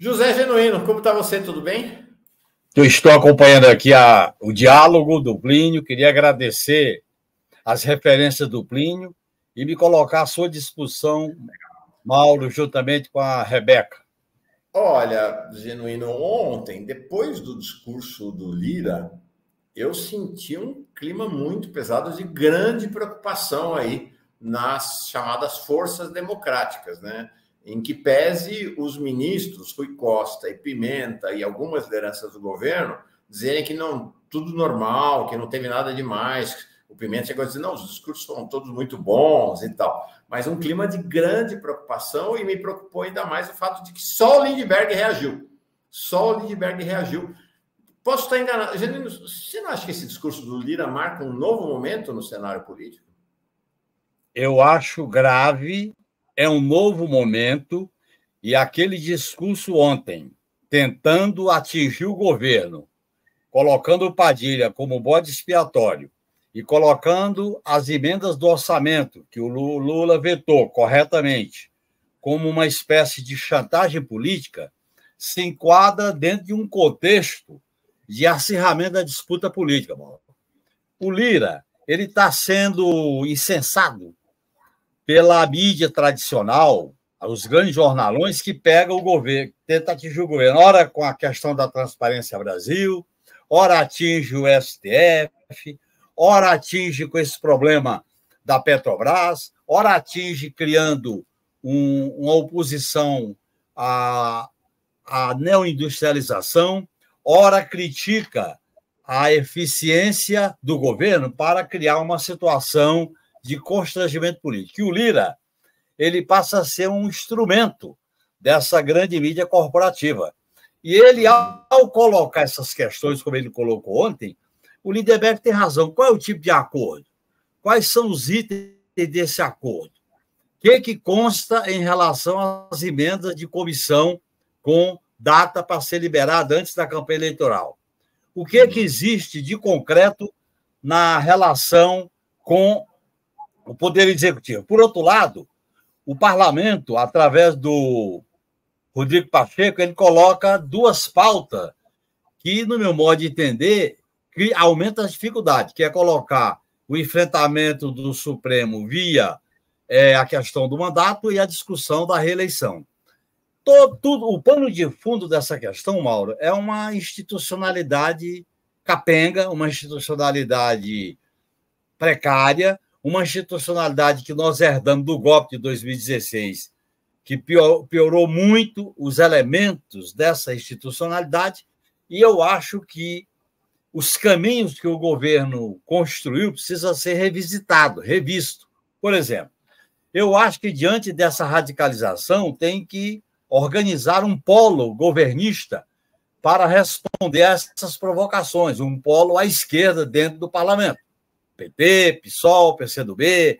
José Genuíno, como está você? Tudo bem? Eu estou acompanhando aqui o diálogo do Plínio, queria agradecer as referências do Plínio e me colocar à sua disposição, Mauro, juntamente com a Rebeca. Olha, Genuíno, ontem, depois do discurso do Lira, eu senti um clima muito pesado de grande preocupação aí nas chamadas forças democráticas, né? Em que pese os ministros Rui Costa e Pimenta e algumas lideranças do governo dizerem que não, tudo normal, que não teve nada demais. O Pimenta chegou a dizer, não, os discursos foram todos muito bons e tal. Mas um clima de grande preocupação, e me preocupou ainda mais o fato de que só o Lindbergh reagiu. Só o Lindbergh reagiu. Posso estar enganado. Genuíno, você não acha que esse discurso do Lira marca um novo momento no cenário político? Eu acho grave, é um novo momento, e aquele discurso ontem, tentando atingir o governo, colocando o Padilha como bode expiatório e colocando as emendas do orçamento, que o Lula vetou corretamente, como uma espécie de chantagem política, se enquadra dentro de um contexto de acirramento da disputa política. O Lira ele está sendo incensado pela mídia tradicional, os grandes jornalões que pegam o governo, tentam atingir o governo, ora com a questão da Transparência Brasil, ora atinge o STF, ora atinge com esse problema da Petrobras, ora atinge criando uma oposição à neoindustrialização, ora critica a eficiência do governo para criar uma situação de constrangimento político. E o Lira ele passa a ser um instrumento dessa grande mídia corporativa. E ele, ao colocar essas questões, como ele colocou ontem, o Lindbergh tem razão. Qual é o tipo de acordo? Quais são os itens desse acordo? O que consta em relação às emendas de comissão com data para ser liberada antes da campanha eleitoral? O que existe de concreto na relação com o Poder Executivo? Por outro lado, o parlamento, através do Rodrigo Pacheco, ele coloca duas pautas que, no meu modo de entender, aumenta as dificuldades, que é colocar o enfrentamento do Supremo via a questão do mandato e a discussão da reeleição. O pano de fundo dessa questão, Mauro, é uma institucionalidade capenga, uma institucionalidade precária, uma institucionalidade que nós herdamos do golpe de 2016, que piorou muito os elementos dessa institucionalidade, e eu acho que os caminhos que o governo construiu precisam ser revisto. Por exemplo, eu acho que, diante dessa radicalização, tem que organizar um polo governista para responder a essas provocações, um polo à esquerda dentro do parlamento. PT, PSOL, PCdoB,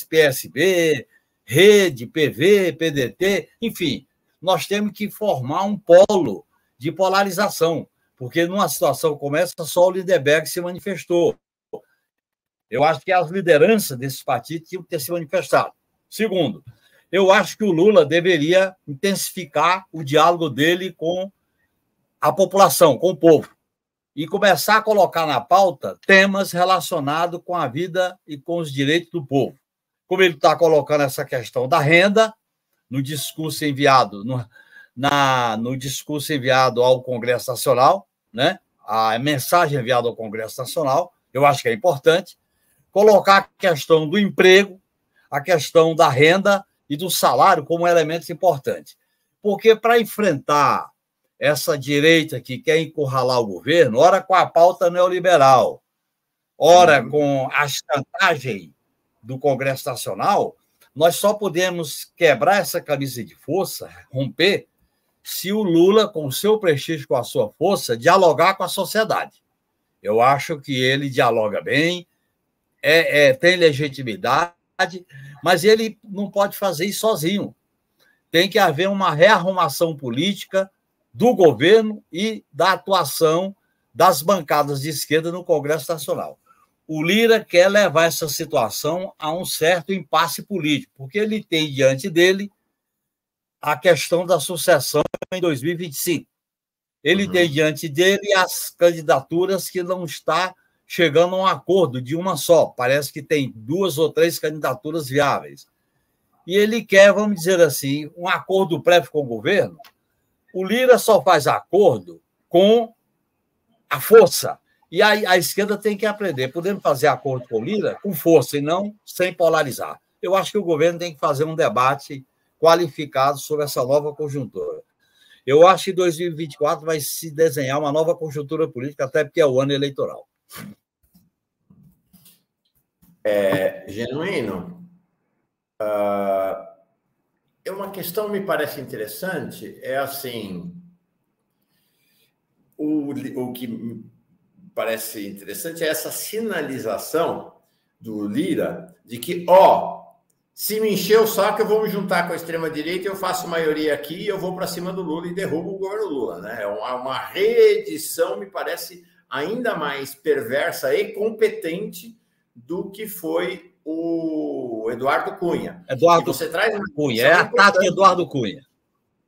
PSB, Rede, PV, PDT, enfim, nós temos que formar um polo de polarização, porque numa situação como essa, só o Lindbergh se manifestou. Eu acho que as lideranças desses partidos tinham que ter se manifestado. Segundo, eu acho que o Lula deveria intensificar o diálogo dele com a população, com o povo, e começar a colocar na pauta temas relacionados com a vida e com os direitos do povo. Como ele está colocando essa questão da renda no discurso enviado no discurso enviado ao Congresso Nacional, né? A mensagem enviada ao Congresso Nacional, eu acho que é importante, colocar a questão do emprego, a questão da renda e do salário como elementos importantes. Porque para enfrentar essa direita que quer encurralar o governo, ora com a pauta neoliberal, ora com a chantagem do Congresso Nacional, nós só podemos quebrar essa camisa de força, romper, se o Lula, com o seu prestígio, com a sua força, dialogar com a sociedade. Eu acho que ele dialoga bem, tem legitimidade, mas ele não pode fazer isso sozinho. Tem que haver uma rearrumação política do governo e da atuação das bancadas de esquerda no Congresso Nacional. O Lira quer levar essa situação a um certo impasse político, porque ele tem diante dele a questão da sucessão em 2025. Ele tem diante dele as candidaturas que não está chegando a um acordo de uma só. Parece que tem 2 ou 3 candidaturas viáveis. E ele quer, vamos dizer assim, um acordo prévio com o governo. O Lira só faz acordo com a força. E a esquerda tem que aprender. Podemos fazer acordo com o Lira com força e não sem polarizar. Eu acho que o governo tem que fazer um debate qualificado sobre essa nova conjuntura. Eu acho que em 2024 vai se desenhar uma nova conjuntura política, até porque é o ano eleitoral. Genuíno. Uma questão me parece interessante, é assim, o que me parece interessante é essa sinalização do Lira de que, se me encher o saco, eu vou me juntar com a extrema-direita, eu faço maioria aqui, eu vou para cima do Lula e derrubo o governo Lula. Né? É uma reedição, me parece, ainda mais perversa e competente do que foi o Eduardo Cunha. Eduardo você traz uma Cunha, é a tática Eduardo Cunha.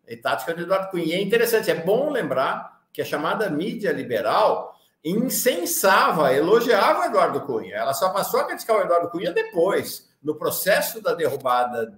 É tática de Eduardo Cunha. E é interessante, é bom lembrar que a chamada mídia liberal incensava, elogiava o Eduardo Cunha. Ela só passou a criticar o Eduardo Cunha depois. No processo da derrubada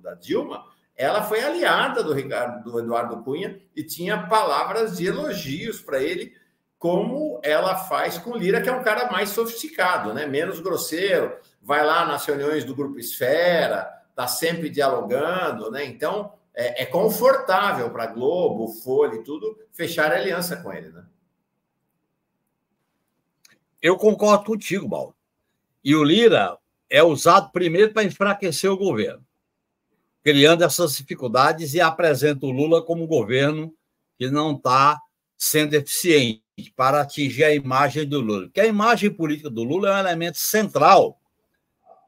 da Dilma, ela foi aliada do Eduardo Cunha e tinha palavras de elogios para ele, como ela faz com o Lira, que é um cara mais sofisticado, né? Menos grosseiro, vai lá nas reuniões do Grupo Esfera, está sempre dialogando, né? Então, é confortável para a Globo, Folha e tudo, fechar aliança com ele, né? Eu concordo contigo, Mauro. E o Lira é usado primeiro para enfraquecer o governo, criando essas dificuldades e apresenta o Lula como um governo que não está sendo eficiente para atingir a imagem do Lula. Porque a imagem política do Lula é um elemento central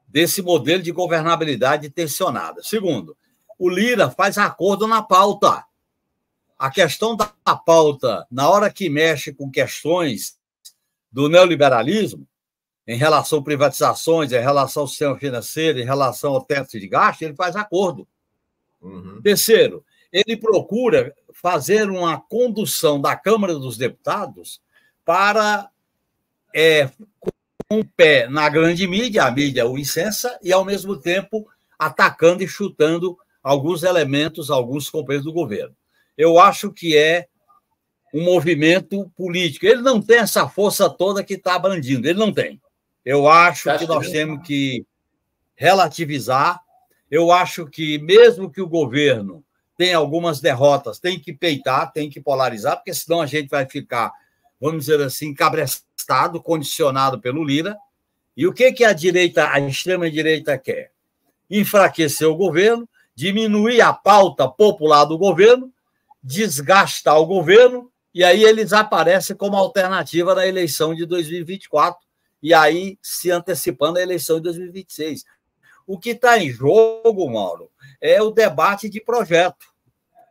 desse modelo de governabilidade tensionada. Segundo, o Lira faz acordo na pauta. A questão da pauta, na hora que mexe com questões do neoliberalismo, em relação a privatizações, em relação ao sistema financeiro, em relação ao teto de gasto, ele faz acordo. Terceiro, ele procura fazer uma condução da Câmara dos Deputados para com o pé na grande mídia, a mídia o incensa, e, ao mesmo tempo, atacando e chutando alguns elementos, alguns companheiros do governo. Eu acho que é um movimento político. Ele não tem essa força toda que está brandindo, ele não tem. Eu acho que nós temos que relativizar. Eu acho que, mesmo que o governo tenha algumas derrotas, tem que peitar, tem que polarizar, porque senão a gente vai ficar, vamos dizer assim, cabrestado, condicionado pelo Lira. E o que a extrema-direita quer? Enfraquecer o governo, diminuir a pauta popular do governo, desgastar o governo, e aí eles aparecem como alternativa na eleição de 2024, e aí se antecipando a eleição de 2026. O que está em jogo, Mauro, é o debate de projeto.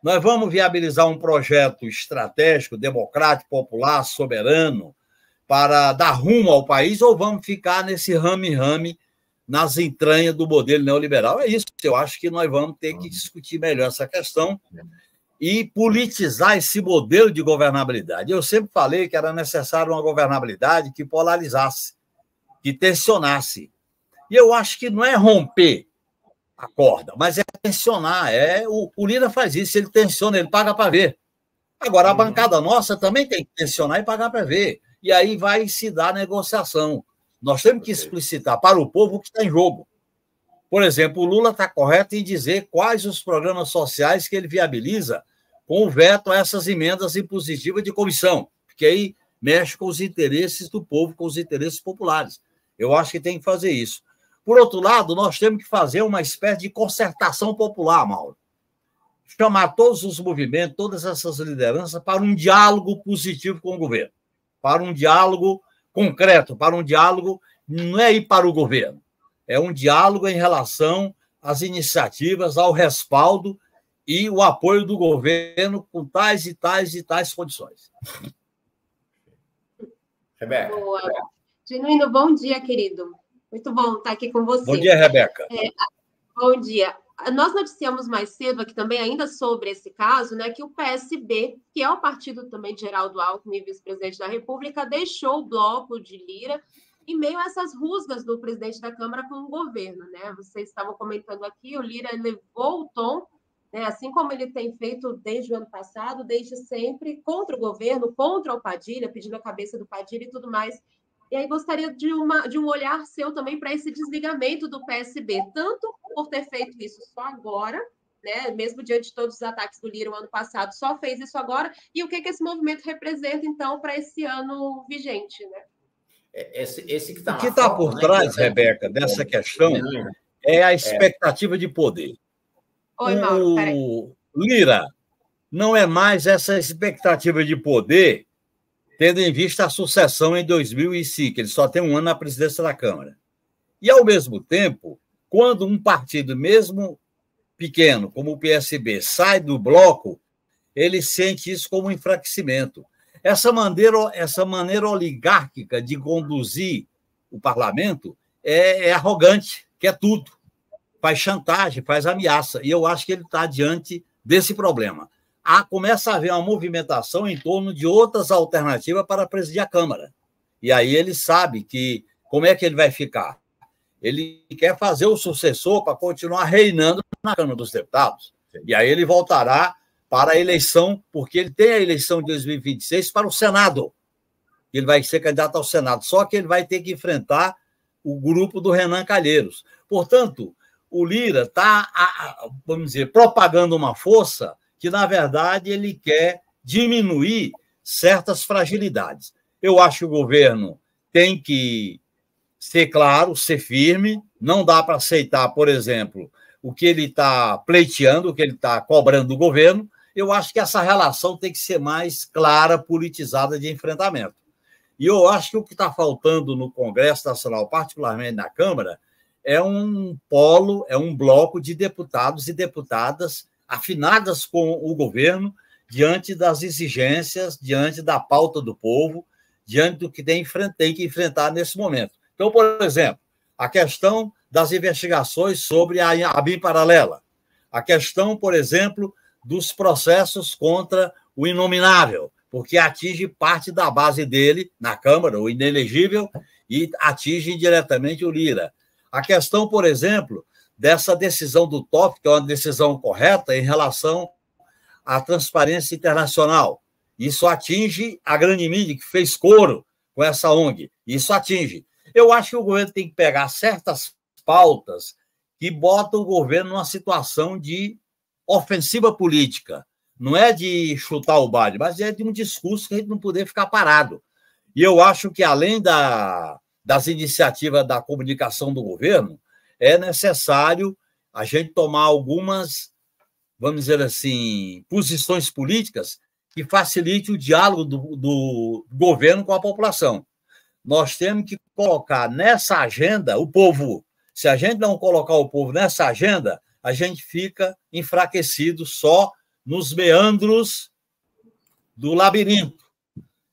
Nós vamos viabilizar um projeto estratégico, democrático, popular, soberano, para dar rumo ao país, ou vamos ficar nesse rame-rame nas entranhas do modelo neoliberal? É isso. Eu acho que nós vamos ter que discutir melhor essa questão e politizar esse modelo de governabilidade. Eu sempre falei que era necessário uma governabilidade que polarizasse, que tensionasse. E eu acho que não é romper a corda, mas é tensionar. O Lira faz isso, ele tensiona, ele paga para ver. Agora, a bancada nossa também tem que tensionar e pagar para ver. E aí vai se dar a negociação. Nós temos que explicitar para o povo o que está em jogo. Por exemplo, o Lula está correto em dizer quais os programas sociais que ele viabiliza com o veto a essas emendas impositivas de comissão, porque aí mexe com os interesses do povo, com os interesses populares. Eu acho que tem que fazer isso. Por outro lado, nós temos que fazer uma espécie de concertação popular, Mauro. Chamar todos os movimentos, todas essas lideranças para um diálogo positivo com o governo, para um diálogo concreto, para um diálogo, não é ir para o governo, é um diálogo em relação às iniciativas, ao respaldo e o apoio do governo com tais e tais e tais condições. Rebeca. Boa. Genuíno, bom dia, querido. Muito bom estar aqui com você. Bom dia, Rebeca. Bom dia. Nós noticiamos mais cedo aqui também, ainda sobre esse caso, né, que o PSB, que é o partido também de Geraldo Alckmin, vice-presidente da República, deixou o bloco de Lira em meio a essas rusgas do presidente da Câmara com o governo, né? Vocês estavam comentando aqui, o Lira elevou o tom, né, assim como ele tem feito desde o ano passado, desde sempre, contra o governo, contra o Padilha, pedindo a cabeça do Padilha e tudo mais. E aí gostaria de um olhar seu também para esse desligamento do PSB, tanto por ter feito isso só agora, né, mesmo diante de todos os ataques do Lira o ano passado, só fez isso agora, e o que esse movimento representa, então, para esse ano vigente, né? Esse que está o que está por trás, Rebeca, dessa questão é a expectativa de poder. Oi, Mauro, peraí. O Lira não é mais essa expectativa de poder, tendo em vista a sucessão em 2005, ele só tem um ano na presidência da Câmara. E, ao mesmo tempo, quando um partido, mesmo pequeno, como o PSB, sai do bloco, ele sente isso como um enfraquecimento. Essa maneira oligárquica de conduzir o parlamento é arrogante, quer tudo. Faz chantagem, faz ameaça. E eu acho que ele está diante desse problema. Começa a haver uma movimentação em torno de outras alternativas para presidir a Câmara. E aí ele sabe que como é que ele vai ficar. Ele quer fazer o sucessor para continuar reinando na Câmara dos Deputados. E aí ele voltará para a eleição, porque ele tem a eleição de 2026 para o Senado. Ele vai ser candidato ao Senado, só que ele vai ter que enfrentar o grupo do Renan Calheiros. Portanto, o Lira está, vamos dizer, propagando uma força que, na verdade, ele quer diminuir certas fragilidades. Eu acho que o governo tem que ser claro, ser firme, não dá para aceitar, por exemplo, o que ele está pleiteando, o que ele está cobrando do governo. Eu acho que essa relação tem que ser mais clara, politizada, de enfrentamento. E eu acho que o que está faltando no Congresso Nacional, particularmente na Câmara, é um polo, é um bloco de deputados e deputadas afinadas com o governo diante das exigências, diante da pauta do povo, diante do que tem que enfrentar nesse momento. Então, por exemplo, a questão das investigações sobre a BIM paralela, a questão, por exemplo, dos processos contra o inominável, porque atinge parte da base dele na Câmara, o inelegível, e atinge diretamente o Lira. A questão, por exemplo, dessa decisão do TOF, que é uma decisão correta em relação à transparência internacional. Isso atinge a grande mídia, que fez coro com essa ONG. Isso atinge. Eu acho que o governo tem que pegar certas pautas que botam o governo numa situação de ofensiva política. Não é de chutar o balde, mas é de um discurso que a gente não poder ficar parado. E eu acho que, além das iniciativas da comunicação do governo, é necessário a gente tomar algumas, vamos dizer assim, posições políticas que facilite o diálogo do governo com a população. Nós temos que colocar nessa agenda o povo. Se a gente não colocar o povo nessa agenda, a gente fica enfraquecido só nos meandros do labirinto.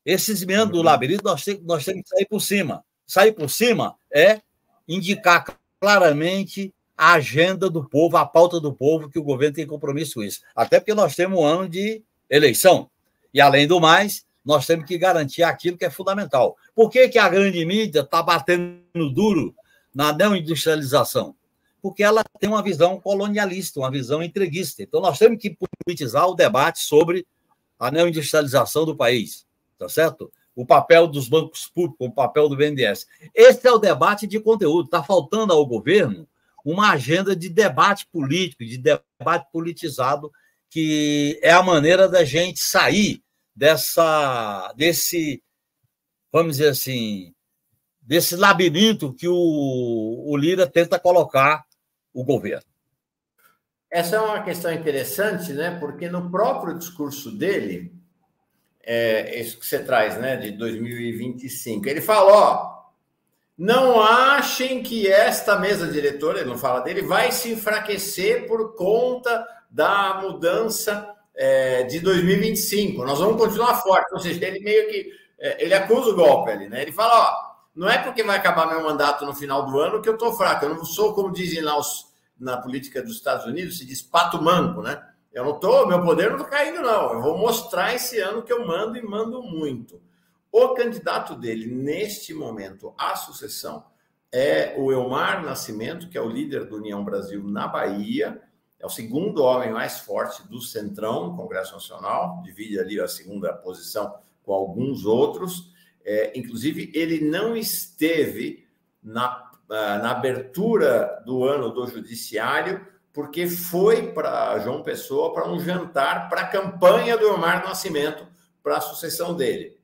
Esses meandros do labirinto nós temos que sair por cima. Sair por cima é indicar claramente a agenda do povo, a pauta do povo, que o governo tem compromisso com isso. Até porque nós temos um ano de eleição. E, além do mais, nós temos que garantir aquilo que é fundamental. Por que a grande mídia está batendo duro na neoindustrialização? Porque ela tem uma visão colonialista, uma visão entreguista. Então, nós temos que politizar o debate sobre a neoindustrialização do país, tá certo? O papel dos bancos públicos, o papel do BNDES. Esse é o debate de conteúdo. Está faltando ao governo uma agenda de debate político, de debate politizado, que é a maneira da gente sair desse, vamos dizer assim, desse labirinto que o Lira tenta colocar o governo. Essa é uma questão interessante, né? Porque no próprio discurso dele, isso que você traz, né, de 2025, ele falou, ó, não achem que esta mesa diretora, ele não fala dele, vai se enfraquecer por conta da mudança de 2025. Nós vamos continuar forte. Ou seja, ele meio que ele acusa o golpe ali, né? Ele fala, ó, não é porque vai acabar meu mandato no final do ano que eu tô fraco. Eu não sou, como dizem lá os na política dos Estados Unidos se diz pato manco, né? Meu poder não está caindo, não. Eu vou mostrar esse ano que eu mando e mando muito. O candidato dele, neste momento, à sucessão, é o Elmar Nascimento, que é o líder do União Brasil na Bahia, é o segundo homem mais forte do Centrão, no Congresso Nacional, divide ali a segunda posição com alguns outros. Inclusive, ele não esteve na abertura do ano do Judiciário, porque foi para João Pessoa para um jantar para a campanha do Elmar Nascimento, para a sucessão dele.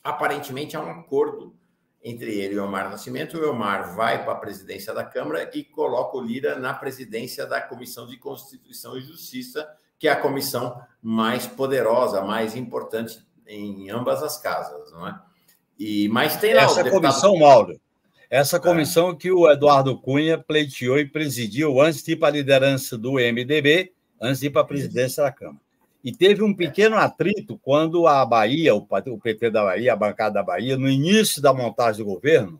Aparentemente, há um acordo entre ele e o Elmar Nascimento. O Elmar vai para a presidência da Câmara e coloca o Lira na presidência da Comissão de Constituição e Justiça, que é a comissão mais poderosa, mais importante em ambas as casas, não é? Mas tem lá essa comissão, Mauro, essa comissão que o Eduardo Cunha pleiteou e presidiu antes de ir para a liderança do MDB, antes de ir para a presidência da Câmara. E teve um pequeno atrito quando a Bahia, o PT da Bahia, a bancada da Bahia, no início da montagem do governo,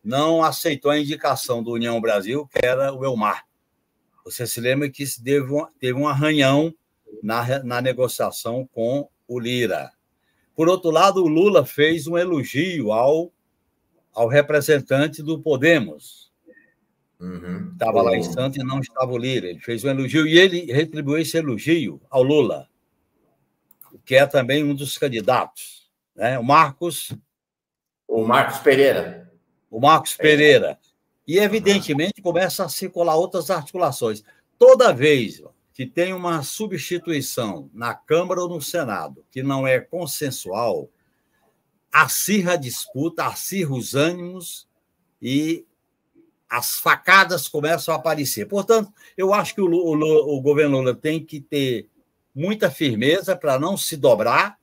não aceitou a indicação do União Brasil, que era o Elmar. Você se lembra que teve um arranhão na negociação com o Lira. Por outro lado, o Lula fez um elogio ao representante do Podemos. Estava lá em Santos e não estava o Lira. Ele fez um elogio e ele retribuiu esse elogio ao Lula, que é também um dos candidatos, né? O Marcos Pereira. O Marcos Pereira. E, evidentemente, começa a circular outras articulações. Toda vez que tem uma substituição na Câmara ou no Senado que não é consensual, acirra a disputa, acirra os ânimos e as facadas começam a aparecer. Portanto, eu acho que o governo Lula tem que ter muita firmeza para não se dobrar,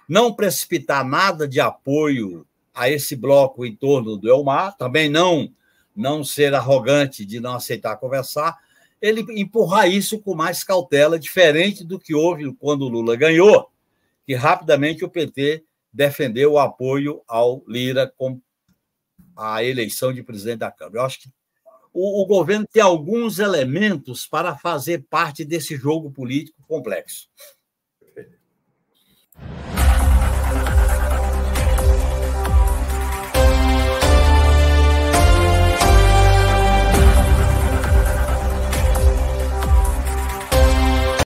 não precipitar nada de apoio a esse bloco em torno do Elmar, também não ser arrogante de não aceitar conversar, ele empurrar isso com mais cautela, diferente do que houve quando o Lula ganhou, que rapidamente o PT defendeu o apoio ao Lira com a eleição de presidente da Câmara. Eu acho que o governo tem alguns elementos para fazer parte desse jogo político complexo.